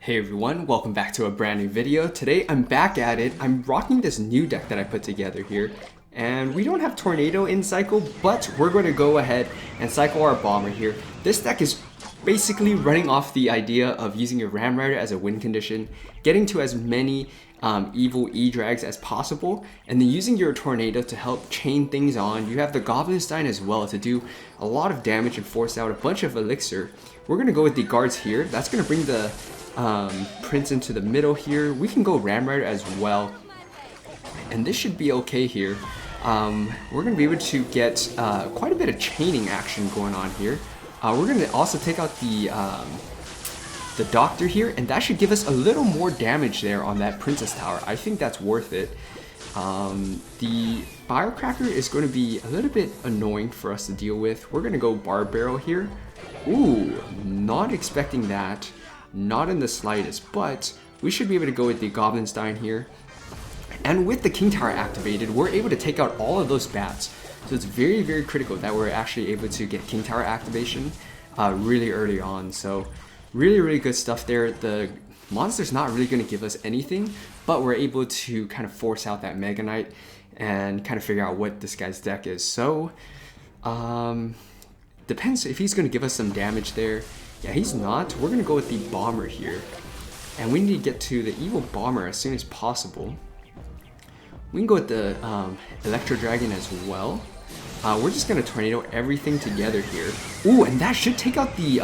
Hey everyone, welcome back to a brand new video. Today I'm back at it. I'm rocking this new deck that I put together here. And we don't have Tornado in cycle, but we're going to go ahead and cycle our Bomber here. This deck is basically running off the idea of using your Ram Rider as a win condition, getting to as many evil E-Drags as possible, and then using your Tornado to help chain things on. You have the Goblinstein as well to do a lot of damage and force out a bunch of Elixir. We're going to go with the guards here. That's going to bring the Prince into the middle here. We can go Ram Rider as well, and this should be okay here. We're going to be able to get quite a bit of chaining action going on here. We're going to also take out the Doctor here, and that should give us a little more damage there on that Princess Tower. I think that's worth it. The Firecracker is going to be a little bit annoying for us to deal with. We're going to go Barb Barrel here. Ooh, not expecting that. Not in the slightest, but we should be able to go with the Goblinstein here. And with the King Tower activated, we're able to take out all of those bats. So it's very, very critical that we're actually able to get King Tower activation really early on. So really, really good stuff there. The monster's not really going to give us anything, but we're able to kind of force out that Mega Knight and kind of figure out what this guy's deck is. So depends if he's going to give us some damage there. Yeah, he's not. We're going to go with the Bomber here. And we need to get to the evil Bomber as soon as possible. We can go with the Electro Dragon as well. We're just going to Tornado everything together here. Ooh, and that should take out the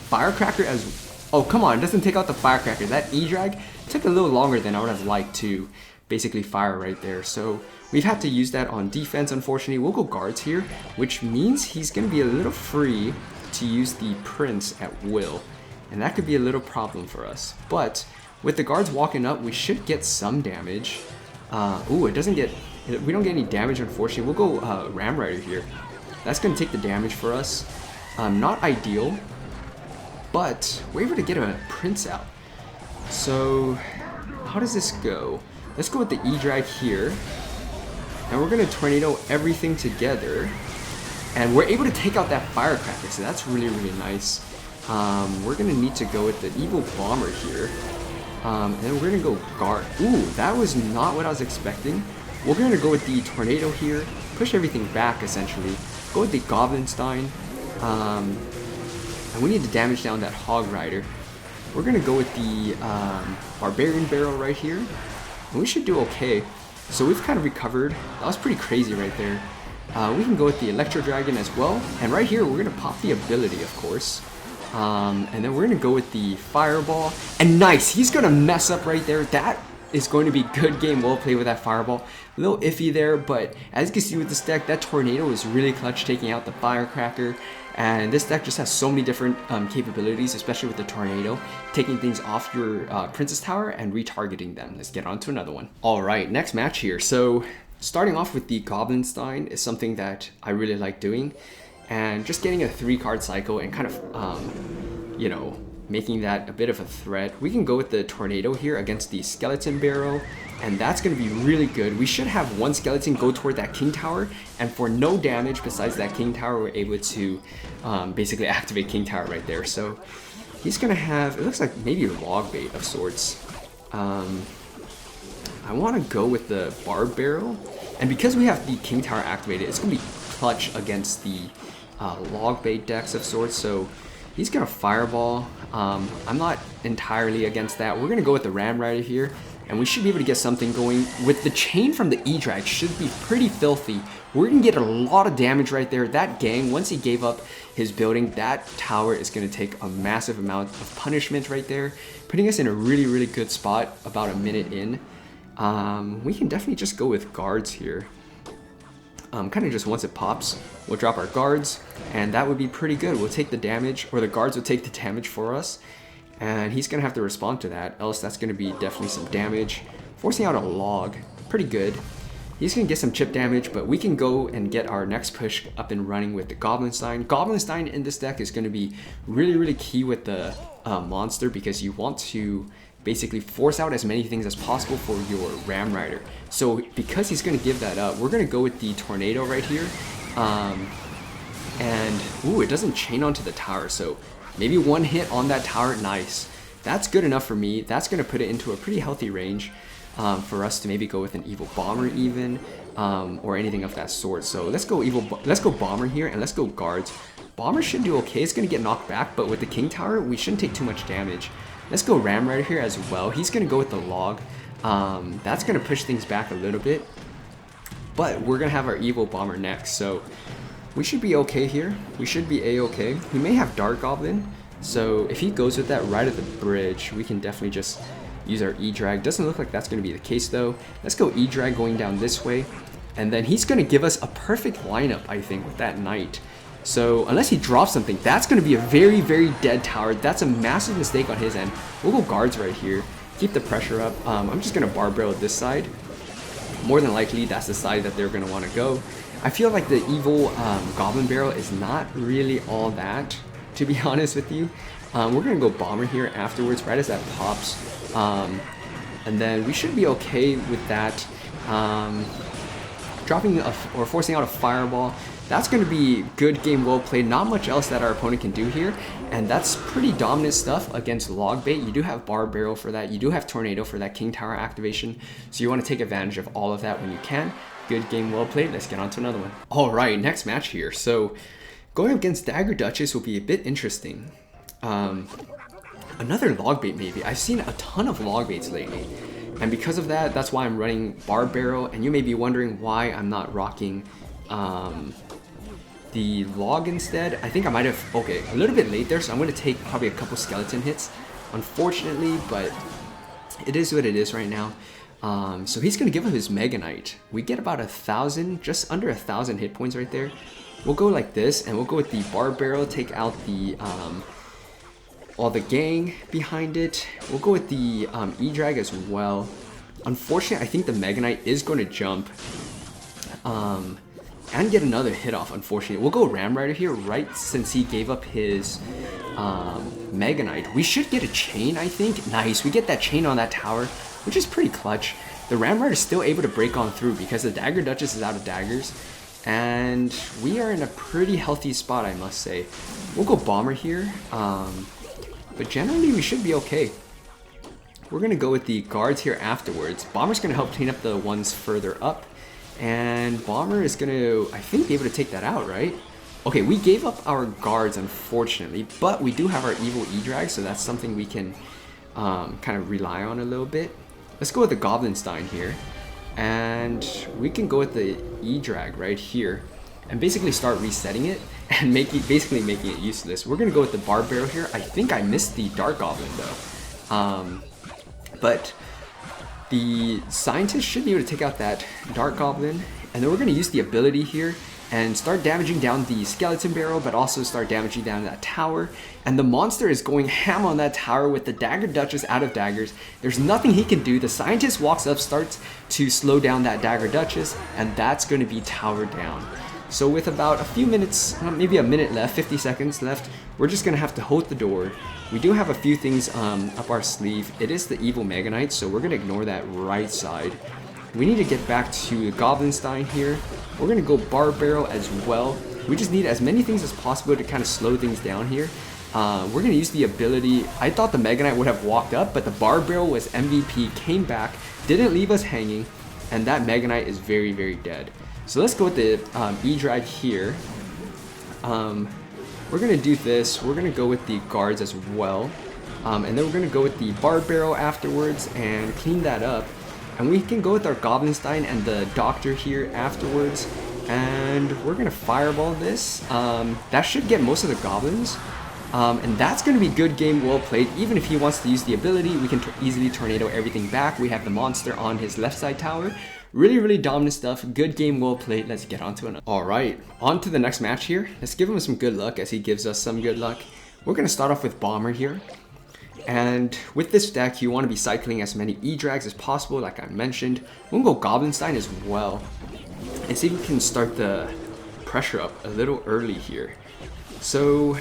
Firecracker as... Oh, come on. It doesn't take out the Firecracker. That E-Drag took a little longer than I would have liked to basically fire right there. So we've had to use that on defense, unfortunately. We'll go guards here, which means he's going to be a little free to use the Prince at will, and that could be a little problem for us. But with the guards walking up, we should get some damage. Ooh, we don't get any damage, unfortunately. We'll go Ram Rider here. That's going to take the damage for us. Not ideal, but we're able to get a Prince out. So how does this go? Let's go with the E-Drag here, and we're going to Tornado everything together. And we're able to take out that Firecracker, so that's really, really nice. We're going to need to go with the Evil Bomber here. And then we're going to go Guard. Ooh, that was not what I was expecting. We're going to go with the Tornado here, push everything back, essentially. Go with the Goblinstein. And we need to damage down that Hog Rider. We're going to go with the Barbarian Barrel right here. And we should do okay. So we've kind of recovered. That was pretty crazy right there. We can go with the Electro Dragon as well, and right here we're going to pop the ability, of course, and then we're going to go with the Fireball, and nice, he's going to mess up right there. That is going to be good game, well played with that Fireball. A little iffy there, but as you can see with this deck, that Tornado is really clutch, taking out the Firecracker, and this deck just has so many different capabilities, especially with the Tornado, taking things off your Princess Tower and retargeting them. Let's get on to another one. Alright, next match here. So starting off with the Goblinstein is something that I really like doing, and just getting a 3-card cycle and kind of, you know, making that a bit of a threat. We can go with the Tornado here against the Skeleton Barrel, and that's going to be really good. We should have one Skeleton go toward that King Tower, and for no damage besides that King Tower, we're able to basically activate King Tower right there. So he's going to have, it looks like maybe a Log Bait of sorts. I want to go with the Barb Barrel, and because we have the King Tower activated, it's going to be clutch against the Log Bait decks of sorts, so he's going to Fireball. I'm not entirely against that. We're going to go with the Ram Rider here, and we should be able to get something going. With the chain from the E-Drag should be pretty filthy. We're going to get a lot of damage right there. That gang, once he gave up his building, that tower is going to take a massive amount of punishment right there, putting us in a really, really good spot about a minute in. We can definitely just go with guards here. Kind of just once it pops, we'll drop our guards, and that would be pretty good. We'll take the damage, or the guards will take the damage for us, and he's going to have to respond to that, else that's going to be definitely some damage. Forcing out a log, pretty good. He's going to get some chip damage, but we can go and get our next push up and running with the Goblinstein. Goblinstein in this deck is going to be really, really key with the monster, because you want to basically force out as many things as possible for your Ram Rider. So because he's going to give that up, we're going to go with the Tornado right here. And ooh, it doesn't chain onto the tower, so maybe one hit on that tower, nice. that's good enough for me. That's going to put it into a pretty healthy range for us to maybe go with an evil bomber even, or anything of that sort. So let's go bomber here, and let's go guards. Bomber should do okay. It's going to get knocked back, but with the king tower, we shouldn't take too much damage. Let's go ram rider here as well. He's going to go with the log. That's going to push things back a little bit, but we're going to have our evil bomber next. So we should be okay here. We should be a-okay. He may have Dark Goblin, so if he goes with that right at the bridge, we can definitely just use our E-Drag. Doesn't look like that's going to be the case though. Let's go E-Drag going down this way, and then he's going to give us a perfect lineup, I think, with that knight. So unless he drops something, that's going to be a very, very dead tower. That's a massive mistake on his end. We'll go guards right here. Keep the pressure up. I'm just going to bar barrel this side. More than likely, that's the side that they're going to want to go. I feel like the evil goblin barrel is not really all that, to be honest with you. We're going to go bomber here afterwards, right as that pops. And then we should be okay with that. Dropping or forcing out a fireball. That's going to be good game, well played. Not much else that our opponent can do here, and that's pretty dominant stuff against log bait. You do have bar barrel for that. You do have tornado for that king tower activation, so you want to take advantage of all of that when you can. Good game, well played. Let's get on to another one. All right, next match here. So going up against Dagger Duchess will be a bit interesting. Another log bait maybe. I've seen a ton of log baits lately, and because of that, that's why I'm running bar barrel. And you may be wondering why I'm not rocking the log instead. I think I might have, okay, a little bit late there, so I'm going to take probably a couple skeleton hits, unfortunately, but it is what it is right now. So he's going to give him his Mega Knight. We get about 1,000, just under 1,000 hit points right there. We'll go like this, and we'll go with the bar barrel, take out the all the gang behind it. We'll go with the E-Drag as well. Unfortunately, I think the Mega Knight is going to jump and get another hit off, unfortunately. We'll go Ram Rider here, right, since he gave up his Mega Knight. We should get a chain, I think. Nice, we get that chain on that tower, which is pretty clutch. The Ram Rider is still able to break on through because the Dagger Duchess is out of daggers. And we are in a pretty healthy spot, I must say. We'll go Bomber here, but generally we should be okay. We're going to go with the guards here afterwards. Bomber's going to help clean up the ones further up. And Bomber is going to, I think, be able to take that out, right? Okay, we gave up our guards, unfortunately, but we do have our evil E-Drag, so that's something we can kind of rely on a little bit. Let's go with the Goblinstein here. And we can go with the E-Drag right here and basically start resetting it and basically making it useless. We're going to go with the Bar Barrel here. I think I missed the Dark Goblin, though. But the Scientist should be able to take out that Dark Goblin, and then we're going to use the ability here and start damaging down the Skeleton Barrel, but also start damaging down that tower. And the monster is going ham on that tower with the Dagger Duchess out of daggers. There's nothing he can do. The Scientist walks up, starts to slow down that Dagger Duchess, and that's going to be tower down. So with about a few minutes, maybe a minute left, 50 seconds left, we're just going to have to hold the door. We do have a few things up our sleeve. It is the evil Mega Knight, so we're going to ignore that right side. We need to get back to Goblinstein here. We're going to go Bar Barrel as well. We just need as many things as possible to kind of slow things down here. We're going to use the ability. I thought the Mega Knight would have walked up, but the Bar Barrel was MVP, came back, didn't leave us hanging, and that Mega Knight is very, very dead. So let's go with the E-Drag here. We're going to do this. We're going to go with the guards as well. And then we're going to go with the Bar Barrel afterwards and clean that up. And we can go with our Goblinstein and the Doctor here afterwards. And we're going to Fireball this. That should get most of the Goblins. And that's going to be good game, well played. Even if he wants to use the ability, we can easily Tornado everything back. We have the monster on his left side tower. Really, really dominant stuff. Good game, well played. Let's get on to another. All right, on to the next match here. Let's give him some good luck as he gives us some good luck. We're going to start off with Bomber here. And with this deck, you want to be cycling as many E-Drags as possible, like I mentioned. We'll go Goblinstein as well. And see if we can start the pressure up a little early here. So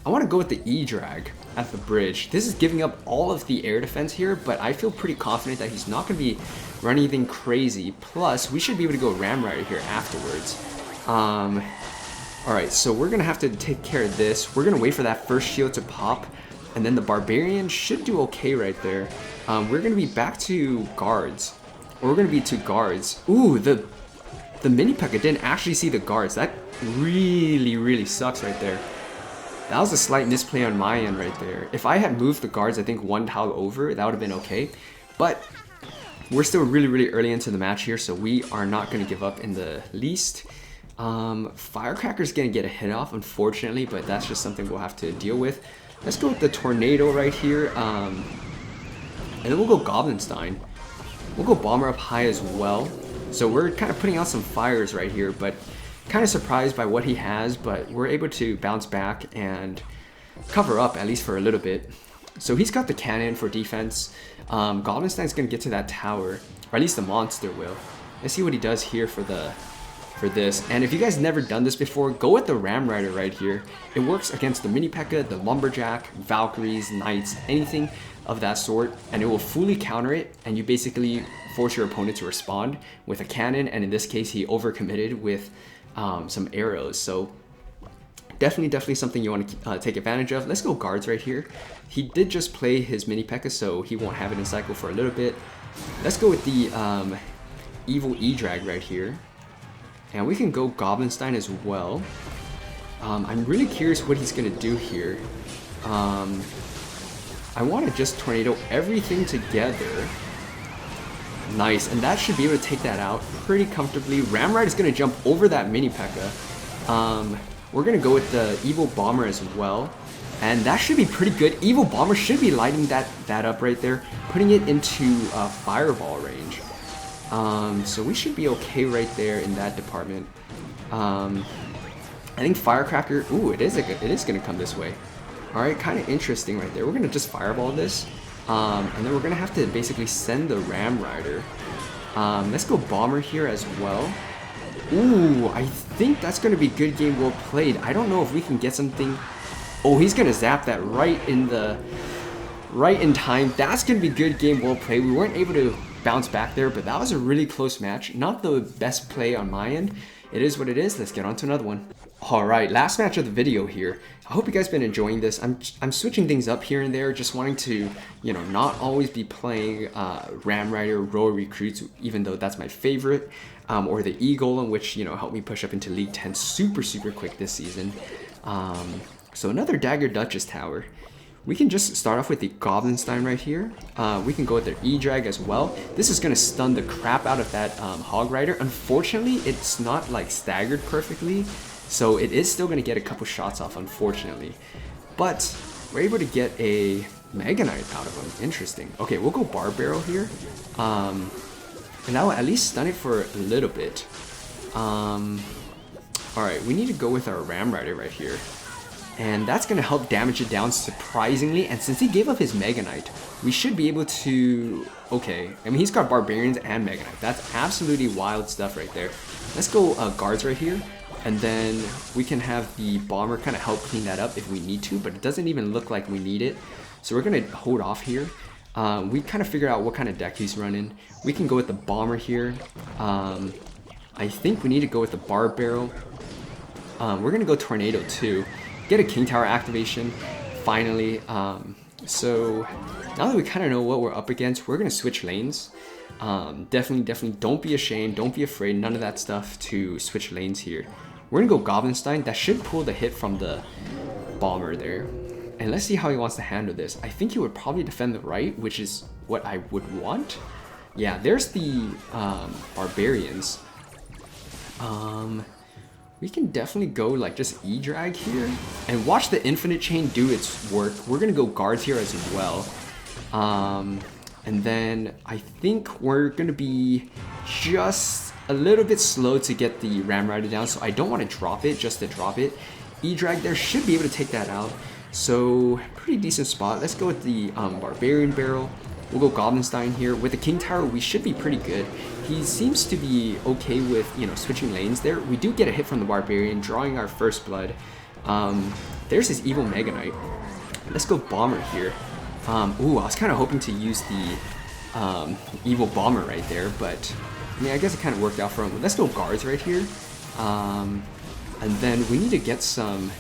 I want to go with the E-Drag at the bridge. This is giving up all of the air defense here, but I feel pretty confident that he's not going to be running anything crazy. Plus, we should be able to go Ram Rider here afterwards. Alright, so we're going to have to take care of this. We're going to wait for that first shield to pop. And then the Barbarian should do okay right there. We're going to be back to guards. Or we're going to be to guards. Ooh, the mini P.E.K.K.A didn't actually see the guards. That really sucks right there. That was a slight misplay on my end right there. If I had moved the guards, I think one tile over, that would have been okay. But we're still really early into the match here, so we are not going to give up in the least. Firecracker's going to get a hit off, unfortunately, but that's just something we'll have to deal with. Let's go with the Tornado right here, and then we'll go Goblinstein. We'll go Bomber up high as well. So we're kind of putting out some fires right here, but kind of surprised by what he has, but we're able to bounce back and cover up, at least for a little bit. So he's got the cannon for defense. Goblinstein's going to get to that tower, or at least the monster will. Let's see what he does here for this. And if you guys never done this before, go with the Ram Rider right here. It works against the mini P.E.K.K.A, the Lumberjack, Valkyries, Knights, anything of that sort, and it will fully counter it, and you basically force your opponent to respond with a cannon, and in this case he overcommitted with some arrows. So definitely something you want to take advantage of. Let's go guards right here. He did just play his mini P.E.K.K.A, so he won't have it in cycle for a little bit. Let's go with the evil E-Drag right here. And we can go Goblinstein as well. I'm really curious what he's going to do here. I want to just Tornado everything together. Nice, and that should be able to take that out pretty comfortably. Ramride is going to jump over that mini P.E.K.K.A. We're going to go with the Evil Bomber as well. And that should be pretty good. Evil Bomber should be lighting that up right there, putting it into fireball range. So we should be okay right there in that department. I think Firecracker, ooh, it is going to come this way. Alright, kind of interesting right there. We're going to just fireball this. And then we're going to have to basically send the Ram Rider. Let's go Bomber here as well. Ooh, I think that's going to be good game well played. I don't know if we can get something. Oh, he's going to zap that right in time. That's going to be good game well played. We weren't able to bounce back there, but that was a really close match. Not the best play on my end. It is what it is. Let's get on to another one. Alright, last match of the video here. I hope you guys been enjoying this. I'm switching things up here and there, just wanting to, you know, not always be playing Ram Rider, Royal Recruits, even though that's my favorite, or the E-Golem, which, you know, helped me push up into League 10 super quick this season. So another Dagger Duchess tower. We can just start off with the Goblinstein right here. We can go with their E-Drag as well. This is going to stun the crap out of that Hog Rider. Unfortunately, it's not like staggered perfectly, so it is still going to get a couple shots off, unfortunately. But we're able to get a Mega Knight out of him. Interesting. Okay, we'll go Barb Barrel here. And that will at least stun it for a little bit. Alright, we need to go with our Ram Rider right here. And that's going to help damage it down surprisingly. And since he gave up his Mega Knight, we should be able to... Okay, I mean, he's got Barbarians and Mega Knight. That's absolutely wild stuff right there. Let's go guards right here. And then we can have the Bomber kind of help clean that up if we need to. But it doesn't even look like we need it. So we're going to hold off here. We kind of figure out what kind of deck he's running. We can go with the Bomber here. I think we need to go with the Barb Barrel. We're going to go Tornado too. Get a King Tower activation, finally. So now that we kind of know what we're up against, we're going to switch lanes. Definitely don't be ashamed, don't be afraid, none of that stuff to switch lanes here. We're going to go Goblinstein. That should pull the hit from the Bomber there. And let's see how he wants to handle this. I think he would probably defend the right, which is what I would want. Yeah, there's the Barbarians. We can definitely go like just E-Drag here and watch the Infinite Chain do its work. We're going to go guards here as well. And then I think we're going to be just a little bit slow to get the Ram Rider down. So I don't want to drop it just to drop it. E-Drag there should be able to take that out. So pretty decent spot. Let's go with the Barbarian Barrel. We'll go Goblinstein here. With the King Tower, we should be pretty good. He seems to be okay with, you know, switching lanes there. We do get a hit from the Barbarian, drawing our first blood. There's his evil Mega Knight. Let's go Bomber here. Ooh, I was kind of hoping to use the evil Bomber right there, but I mean, I guess it kind of worked out for him. Let's go guards right here. And then we need to get some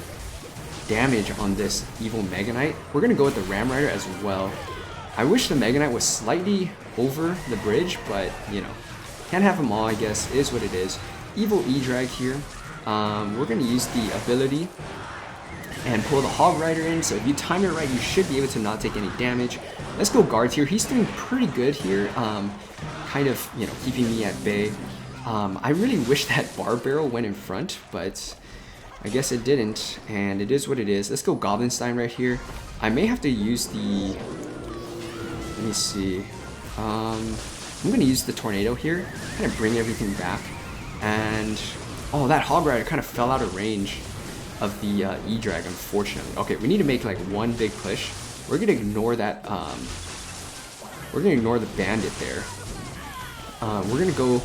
damage on this evil Mega Knight. We're gonna go with the Ram Rider as well. I wish the Mega Knight was slightly over the bridge, but you know, can't have them all, I guess. It is what it is. Evil E-Drag here. We're gonna use the ability and pull the Hog Rider in, so if you time it right, you should be able to not take any damage. Let's go guards here. He's doing pretty good here, kind of, you know, keeping me at bay. I really wish that Bar Barrel went in front, but I guess it didn't, and it is what it is. Let's go Goblinstein right here. I may have to use the... Let me see. I'm going to use the Tornado here, kind of bring everything back. And, oh, that Hog Rider kind of fell out of range of the E-Drag, unfortunately. Okay, we need to make like one big push. We're gonna ignore that. We're gonna ignore the bandit there. We're gonna go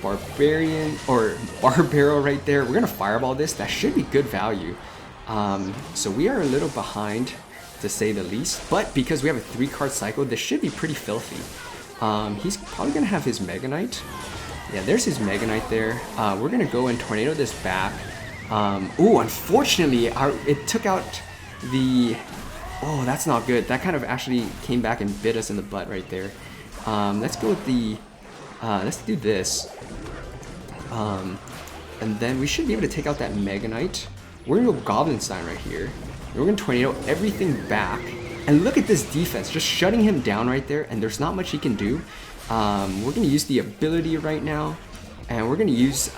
Barbarian or Bar Barrel right there. We're gonna fireball this. That should be good value. So we are a little behind, to say the least. But because we have a 3-card cycle, this should be pretty filthy. He's probably gonna have his Mega Knight. Yeah, there's his Mega Knight there. We're gonna go and tornado this back. Ooh, unfortunately, it took out the... Oh, that's not good. That kind of actually came back and bit us in the butt right there. Let's go with the... let's do this. And then we should be able to take out that Mega Knight. We're going to go Goblinstein right here. And we're going to tornado everything back. And look at this defense, just shutting him down right there, and there's not much he can do. We're going to use the ability right now. And we're going to use...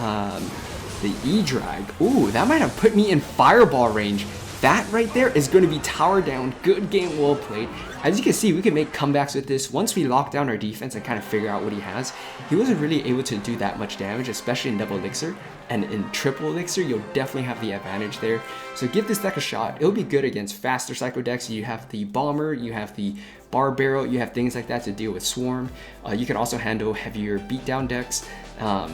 the E-Drag. Ooh, that might have put me in fireball range. That right there is going to be tower down. Good game, well played. As you can see, we can make comebacks with this. Once we lock down our defense and kind of figure out what he has, he wasn't really able to do that much damage, especially in double elixir. And in triple elixir, you'll definitely have the advantage there. So give this deck a shot. It'll be good against faster psycho decks. You have the bomber, you have the Bar Barrel, you have things like that to deal with swarm. You can also handle heavier beatdown decks.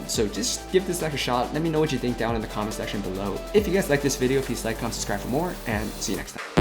So just give this deck a shot. Let me know what you think down in the comment section below. If you guys like this video, please like, comment, subscribe for more, and see you next time.